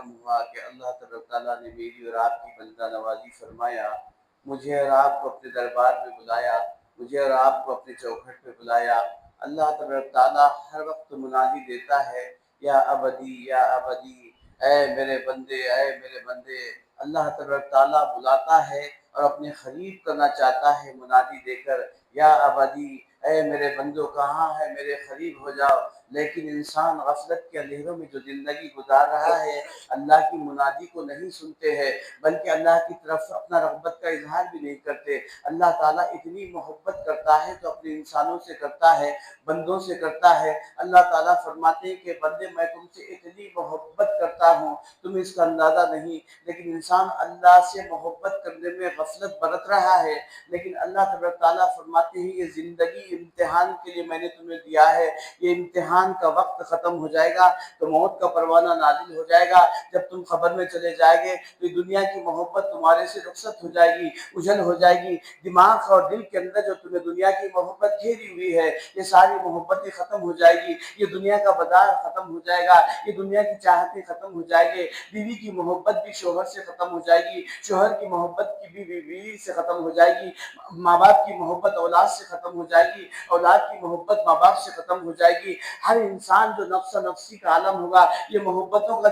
کرم ہوا کہ اللہ تبارک تعالیٰ نے میری اور آپ کی بندہ نوازی فرمایا، مجھے اور آپ کو اپنے دربار میں بلایا، مجھے اور آپ کو اپنے چوکھٹ پہ بلایا۔ اللہ تبارک تعالیٰ ہر وقت منادی دیتا ہے، یا ابدی یا ابدی، اے میرے بندے اے میرے بندے۔ اللہ تبارک تعالیٰ بلاتا ہے اور اپنے قریب کرنا چاہتا ہے منادی دے کر، یا ابدی، اے میرے بندو کہاں ہے میرے قریب ہو جاؤ۔ لیکن انسان غفلت کے اندھیروں میں جو زندگی گزار رہا ہے، اللہ کی منادی کو نہیں سنتے ہیں، بلکہ اللہ کی طرف اپنا رغبت کا اظہار بھی نہیں کرتے۔ اللہ تعالیٰ اتنی محبت کرتا ہے تو اپنے انسانوں سے کرتا ہے، بندوں سے کرتا ہے۔ اللہ تعالیٰ فرماتے ہیں کہ بندے میں تم سے اتنی محبت کرتا ہوں تم اس کا اندازہ نہیں، لیکن انسان اللہ سے محبت کرنے میں غفلت برت رہا ہے۔ لیکن اللہ تبارک تعالیٰ فرماتے ہیں یہ زندگی امتحان کے لیے میں نے تمہیں دیا ہے، یہ امتحان کا وقت ختم ہو جائے گا تو موت کا پروانہ نازل ہو جائے گا۔ جب تم قبر میں چلے جائے گے تو دنیا کی محبت تمہارے سے رخصت ہو جائے گی، اجل ہو جائے گی۔ دماغ اور دل کے اندر جو تمہیں دنیا کی محبت گھیری ہوئی ہے، یہ ساری محبتیں ختم ہو جائے گی، یہ دنیا کا بازار ختم ہو جائے گا، یہ دنیا کی چاہتیں ختم ہو جائے گی۔ بیوی کی محبت بھی شوہر سے ختم ہو جائے گی، شوہر کی محبت کی بیوی سے ختم ہو جائے گی، ماں باپ کی محبت اولاد سے ختم ہو جائے گی، اولاد کی محبت ماں باپ سے ختم ہو جائے گی۔ ہر انسان جو نفس نفسی کا عالم ہوگا، یہ محبتوں کا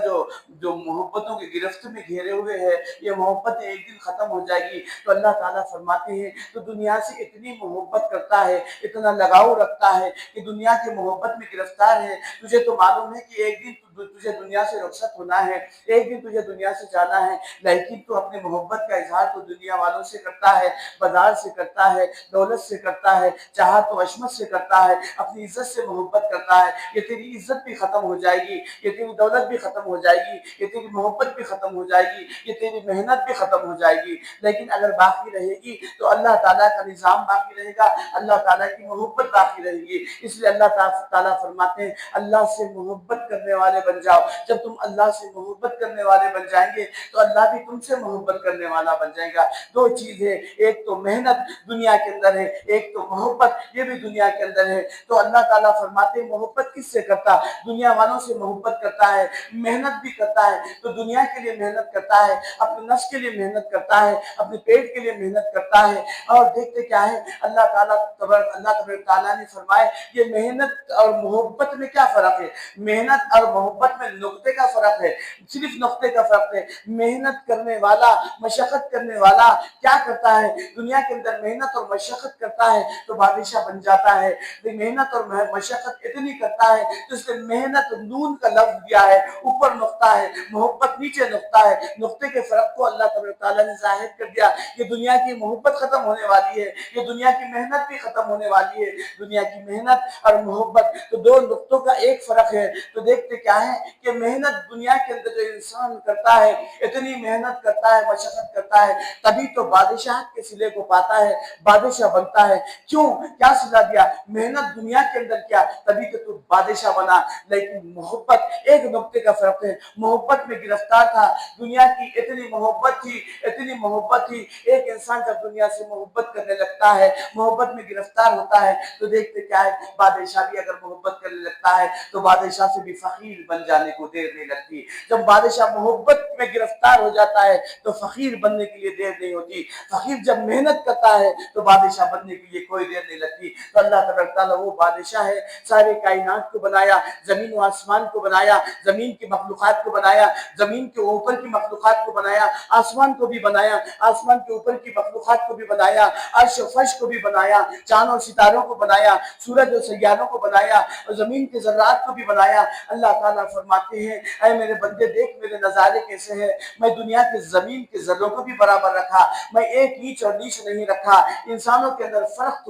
جو محبتوں کے گرفت میں گھیرے ہوئے ہے، یہ محبت ایک دن ختم ہو جائے گی۔ تو اللہ تعالیٰ فرماتے ہیں تو دنیا سے اتنی محبت کرتا ہے، اتنا لگاؤ رکھتا ہے کہ دنیا کی محبت میں گرفتار ہے۔ تجھے تو معلوم ہے کہ ایک دن تجھے دنیا سے رخصت ہونا ہے، ایک دن تجھے دنیا سے جانا ہے، لیکن تو اپنے محبت کا اظہار تو دنیا والوں سے کرتا ہے، بازار سے کرتا ہے، دولت سے کرتا ہے، چاہت و عشمت سے کرتا ہے، اپنی عزت سے محبت کرتا ہے۔ یہ تیری عزت بھی ختم ہو جائے گی، یہ تیری دولت بھی ختم ہو جائے گی، یہ تیری محبت بھی ختم ہو جائے گی، یہ تیری محنت بھی ختم ہو جائے گی، لیکن اگر باقی رہے گی تو اللہ تعالیٰ کا نظام باقی رہے گا، اللہ تعالیٰ کی محبت باقی رہے گی۔ اس لیے اللہ تعالیٰ فرماتے ہیں اللہ سے محبت کرنے والے بن جاؤ۔ جب تم اللہ سے محبت کرنے والے بن جائیں گے تو اللہ بھی تم سے محبت کرنے والا بن جائے گا۔ دو چیز ہے، ایک تو محنت دنیا کے اندر ہے، ایک تو محبت یہ بھی دنیا کے اندر ہے۔ تو اللہ تعالیٰ فرماتے ہیں محبت کس سے کرتا؟ دنیا والوں سے محبت کرتا ہے، محنت بھی کرتا ہے تو دنیا کے لیے محنت کرتا ہے، اپنے نفس کے لیے محنت کرتا ہے، اپنے پیٹ کے لیے محنت کرتا ہے۔ اور دیکھتے کیا ہے اللہ تبارک تعالیٰ نے فرمائے یہ محنت اور محبت میں کیا فرق ہے؟ محنت اور محبت میں نقطے کا فرق ہے، صرف نقطے کا فرق ہے۔ محنت کرنے والا، مشقت کرنے والا کیا کرتا ہے؟ دنیا کے اندر محنت اور مشقت کرتا ہے تو بادشاہ بن جاتا ہے۔ محنت اور مشقت اتنی کرتا ہے تو اس نے محنت نون کا لفظ دیا ہے، اوپر نقطہ ہے، محبت نیچے نقطہ ہے۔ نقطے کے فرق کو اللہ تبارک تعالیٰ نے ظاہر کر دیا۔ یہ دنیا کی محبت ختم ہونے والی ہے، یہ دنیا کی محنت بھی ختم ہونے والی ہے۔ دنیا کی محنت اور محبت تو دو نقطوں کا ایک فرق ہے۔ تو دیکھتے کیا ہے کہ محنت دنیا کے اندر جو انسان کرتا ہے، اتنی محنت کرتا ہے، مشقت کرتا ہے، تبھی تو بادشاہ کے صلے کو پاتا ہے، بادشاہ بنتا ہے۔ کیوں؟ کیا صلہ دیا؟ محنت دنیا کے اندر کیا تبھی تو بادشاہ بنا۔ لیکن محبت ایک نقطے کا فرق ہے، محبت میں گرفتار تھا، دنیا کی اتنی محبت تھی، اتنی محبت تھی۔ ایک انسان جب دنیا سے محبت کرنے لگتا ہے، محبت میں گرفتار ہوتا ہے تو دیکھتے کیا ہے بادشاہ بھی اگر محبت کرنے لگتا ہے تو بادشاہ سے بھی فقیر بن جانے کو دیر نہیں لگتی۔ جب بادشاہ محبت میں گرفتار ہو جاتا ہے تو فقیر بننے کے لیے دیر نہیں ہوتی۔ فقیر جب محنت کرتا ہے تو بادشاہ بننے کے لیے کوئی دیر نہیں لگتی۔ تو اللہ تبارک تعالیٰ وہ بادشاہ ہے، سارے کائنات کو بنایا، زمین و آسمان کو بنایا، زمین کی مخلوقات کو بنایا، زمین کے اوپر کی مخلوقات کو بنایا، آسمان کو بھی بنایا، آسمان کے اوپر کی مخلوقات کو بھی بنایا، عرش و فرش کو بھی بنایا، چاند و ستاروں کو بنایا، سورج و سیاروں کو بنایا، اور زمین کے ذرات کو بھی بنایا۔ اللہ تعالیٰ فرماتے ہیں اے میرے بندے دیکھ میرے نظارے کیسے ہیں، میں دنیا کے زمین کے ذروں کو بھی برابر رکھا، میں ایک اینچ اور نیچ نہیں رکھا۔ انسانوں کے اندر فرق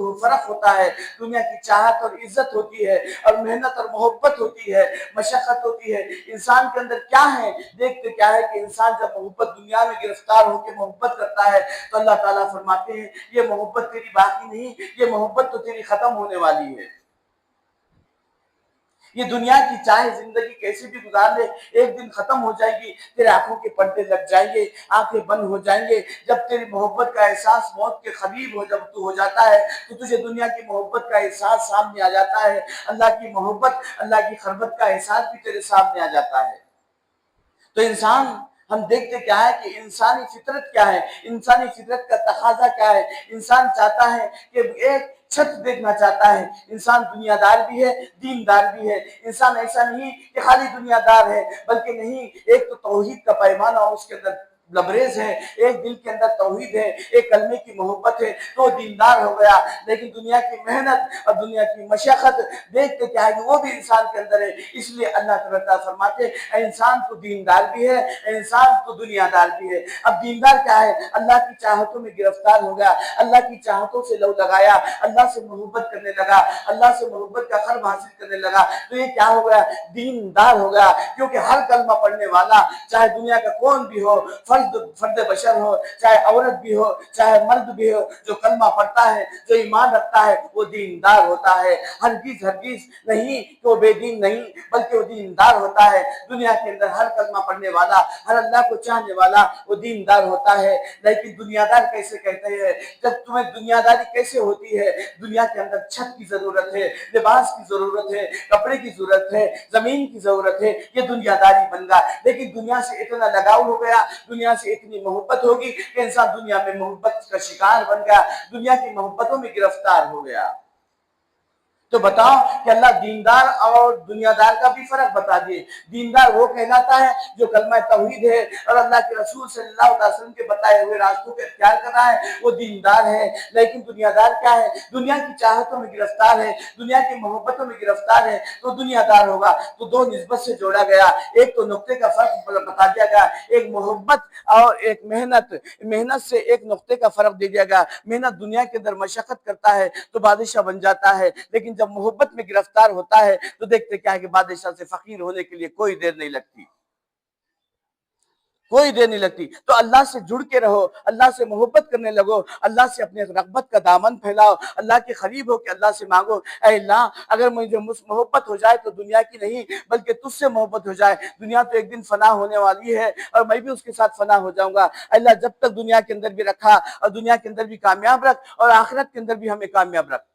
ہوتا ہے، دنیا کی چاہت اور عزت ہوتی ہے، اور محنت اور محبت ہوتی ہے، مشقت ہوتی ہے۔ انسان کے اندر کیا ہے؟ دیکھتے کیا ہے کہ انسان جب محبت دنیا میں گرفتار ہو کے محبت کرتا ہے تو اللہ تعالیٰ فرماتے ہیں یہ محبت تیری باقی نہیں، یہ محبت تو تیری ختم ہونے والی ہے۔ یہ دنیا کی چاہے زندگی کیسے بھی گزار لے ایک دن ختم ہو جائے گی، تیرے آنکھوں کے پردے لگ جائیں گے، آنکھیں بند ہو جائیں گے۔ جب تیری محبت کا احساس موت کے قریب جب تو ہو جاتا ہے تو تجھے دنیا کی محبت کا احساس سامنے آ جاتا ہے، اللہ کی محبت، اللہ کی خلوت کا احساس بھی تیرے سامنے آ جاتا ہے۔ تو انسان ہم دیکھتے کیا ہے کہ انسانی فطرت کیا ہے، انسانی فطرت کا تقاضا کیا ہے، انسان چاہتا ہے کہ ایک چھت دیکھنا چاہتا ہے، انسان دنیا دار بھی ہے، دین دار بھی ہے، انسان ایسا نہیں کہ خالی دنیا دار ہے، بلکہ نہیں، ایک تو توحید کا پیمانہ اس کے اندر لبریز ہے، ایک دل کے اندر توحید ہے، ایک کلمے کی محبت ہے تو دیندار ہو گیا۔ لیکن دنیا کی محنت اور دنیا کی مشقت دیکھتے کیا ہے کہ وہ بھی انسان کے اندر ہے، اس لیے اللہ تعالیٰ فرماتے ہیں انسان تو دیندار بھی ہے، انسان تو دنیا دار بھی ہے۔ اب دیندار کیا ہے؟ اللہ کی چاہتوں میں گرفتار ہو گیا، اللہ کی چاہتوں سے لو لگایا، اللہ سے محبت کرنے لگا، اللہ سے محبت کا قرب حاصل کرنے لگا، تو یہ کیا ہو گیا؟ دیندار ہو گیا۔ کیونکہ ہر کلمہ پڑھنے والا چاہے دنیا کا کون بھی ہو، فرد بشر ہو، چاہے عورت بھی ہو، چاہے مرد بھی ہو، جو کلمہ پڑھتا ہے، جو ایمان رکھتا ہے، وہ دیندار ہوتا ہے۔ ہرگز نہیں کہ وہ بے دین نہیں، بلکہ وہ دیندار ہوتا ہے۔ دنیا کے اندر ہر کلمہ پڑھنے والا، ہر اللہ کو چاہنے والا وہ دیندار ہوتا ہے۔ لیکن دنیا دار کیسے کہتے ہیں؟ جب تمہیں دنیا داری کیسے ہوتی ہے؟ دنیا کے اندر چھت کی ضرورت ہے، لباس کی ضرورت ہے، کپڑے کی ضرورت ہے، زمین کی ضرورت ہے، یہ دنیا داری بن گیا۔ لیکن دنیا سے اتنا لگاؤ ہو گیا، دنیا سے اتنی محبت ہوگی کہ انسان دنیا میں محبت کا شکار بن گیا، دنیا کی محبتوں میں گرفتار ہو گیا۔ تو بتاؤ کہ اللہ دیندار اور دنیا دار کا بھی فرق بتا دیے۔ دیندار وہ کہلاتا ہے جو کلمہ توحید ہے اور اللہ کے رسول صلی اللہ علیہ وسلم کے بتائے ہوئے راستوں کو اختیار کر رہا ہے، وہ دیندار ہے۔ لیکن دنیا دار کیا ہے؟ دنیا کی چاہتوں میں گرفتار ہے، دنیا کی محبتوں میں گرفتار ہے، تو دنیا دار ہوگا۔ تو دو نسبت سے جوڑا گیا، ایک تو نقطے کا فرق بتا دیا گیا، ایک محبت اور ایک محنت سے ایک نقطے کا فرق دے دیا گیا۔ محنت دنیا کے اندر مشقت کرتا ہے تو بادشاہ بن جاتا ہے، لیکن جب محبت میں گرفتار ہوتا ہے تو دیکھتے کیا ہے کہ بادشاہ سے فقیر ہونے کے لیے کوئی دیر نہیں لگتی، کوئی دیر نہیں لگتی۔ تو اللہ سے جڑ کے رہو، اللہ سے محبت کرنے لگو، اللہ سے اپنے رغبت کا دامن پھیلاؤ، اللہ کے قریب ہو کہ اللہ سے مانگو، اے اللہ اگر مجھے محبت ہو جائے تو دنیا کی نہیں بلکہ تجھ سے محبت ہو جائے۔ دنیا تو ایک دن فنا ہونے والی ہے اور میں بھی اس کے ساتھ فنا ہو جاؤں گا۔ اللہ جب تک دنیا کے اندر بھی رکھا اور دنیا کے اندر بھی کامیاب رکھ اور آخرت کے اندر بھی ہمیں کامیاب رکھ۔